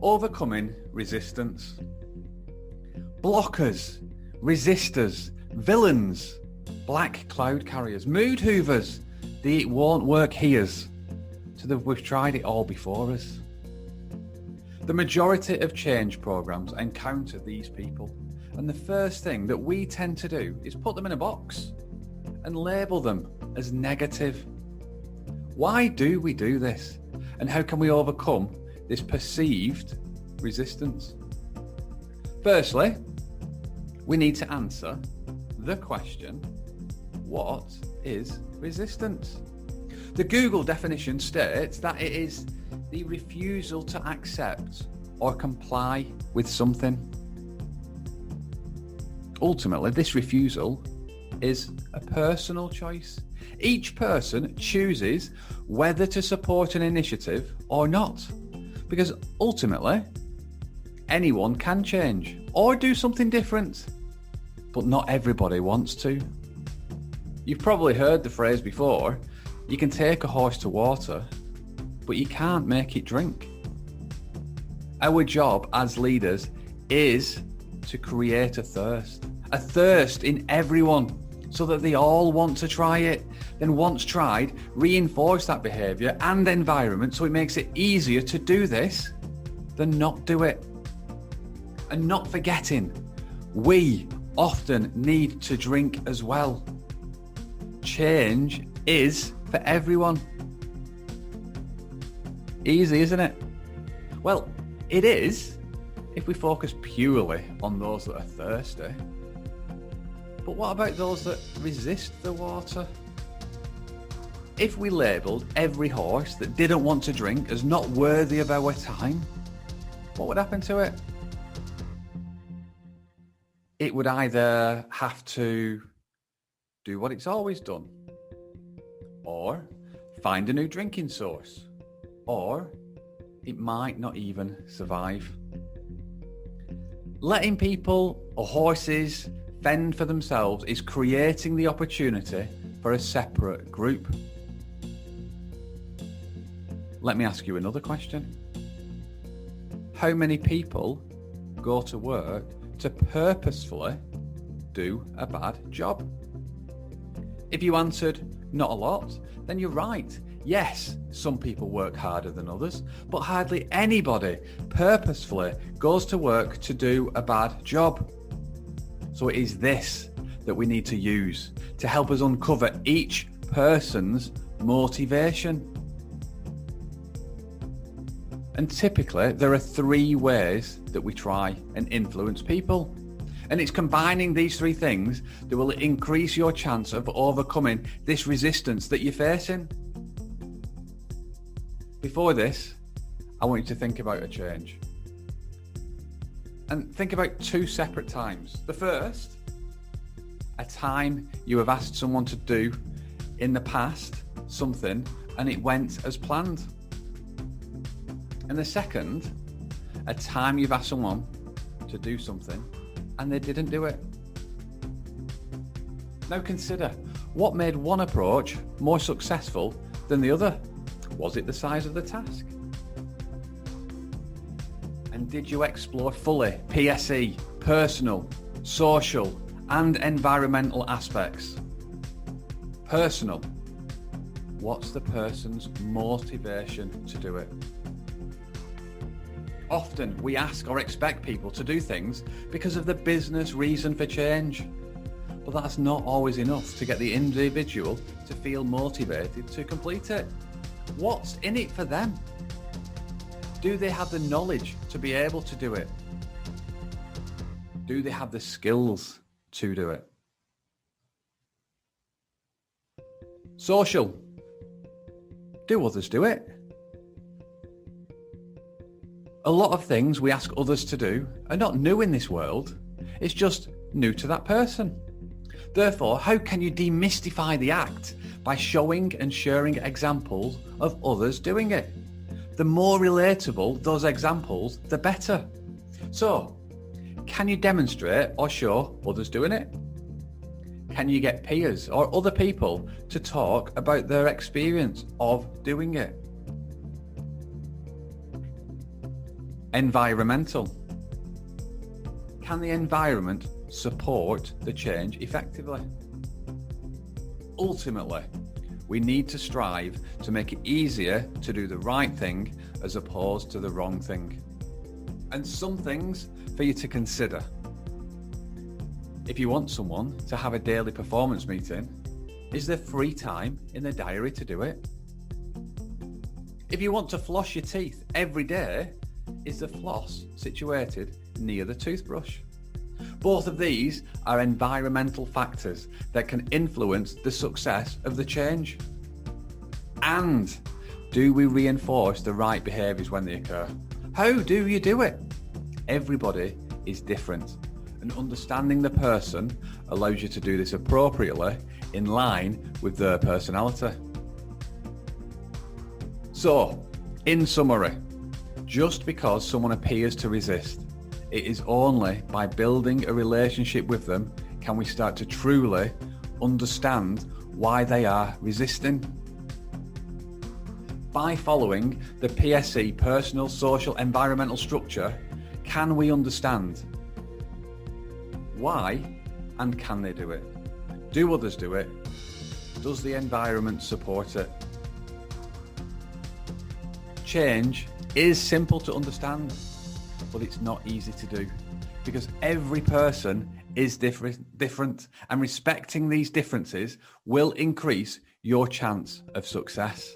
Overcoming resistance. Blockers, resistors, villains, black cloud carriers, mood hoovers, the it won't work here's. So we've tried it all before us. The majority of change programs encounter these people, and the first thing that we tend to do is put them in a box and label them as negative. Why do we do this? And how can we overcome this perceived resistance? Firstly, we need to answer the question, what is resistance? The Google definition states that it is the refusal to accept or comply with something. Ultimately, this refusal is a personal choice. Each person chooses whether to support an initiative or not, because ultimately, anyone can change or do something different, but not everybody wants to. You've probably heard the phrase before, you can take a horse to water, but you can't make it drink. Our job as leaders is to create a thirst in everyone so that they all want to try it. Then once tried, reinforce that behaviour and environment so it makes it easier to do this than not do it. And not forgetting, we often need to drink as well. Change is for everyone. Easy, isn't it? Well, it is if we focus purely on those that are thirsty. But what about those that resist the water? If we labelled every horse that didn't want to drink as not worthy of our time, what would happen to it? It would either have to do what it's always done, or find a new drinking source, or it might not even survive. Letting people or horses fend for themselves is creating the opportunity for a separate group. Let me ask you another question. How many people go to work to purposefully do a bad job? If you answered, not a lot, then you're right. Yes, some people work harder than others, but hardly anybody purposefully goes to work to do a bad job. So it is this that we need to use to help us uncover each person's motivation. And typically, there are 3 ways that we try and influence people. And it's combining these 3 things that will increase your chance of overcoming this resistance that you're facing. Before this, I want you to think about a change. And think about 2 separate times. The first, a time you have asked someone to do in the past something and it went as planned. And the second, a time you've asked someone to do something and they didn't do it. Now consider, what made one approach more successful than the other? Was it the size of the task? And did you explore fully PSE, personal, social, and environmental aspects? Personal. What's the person's motivation to do it? Often we ask or expect people to do things because of the business reason for change. But that's not always enough to get the individual to feel motivated to complete it. What's in it for them? Do they have the knowledge to be able to do it? Do they have the skills to do it? Social. Do others do it? A lot of things we ask others to do are not new in this world. It's just new to that person. Therefore, how can you demystify the act by showing and sharing examples of others doing it? The more relatable those examples, the better. So, can you demonstrate or show others doing it? Can you get peers or other people to talk about their experience of doing it? Environmental. Can the environment support the change effectively? Ultimately, we need to strive to make it easier to do the right thing as opposed to the wrong thing. And some things for you to consider. If you want someone to have a daily performance meeting, is there free time in the diary to do it? If you want to floss your teeth every day, is the floss situated near the toothbrush? Both of these are environmental factors that can influence the success of the change. And do we reinforce the right behaviours when they occur? How do you do it? Everybody is different, and understanding the person allows you to do this appropriately in line with their personality. So, in summary, just because someone appears to resist, it is only by building a relationship with them can we start to truly understand why they are resisting. By following the PSE personal, social, environmental structure, can we understand why and can they do it? Do others do it? Does the environment support it? Change is simple to understand, but it's not easy to do because every person is different, and respecting these differences will increase your chance of success.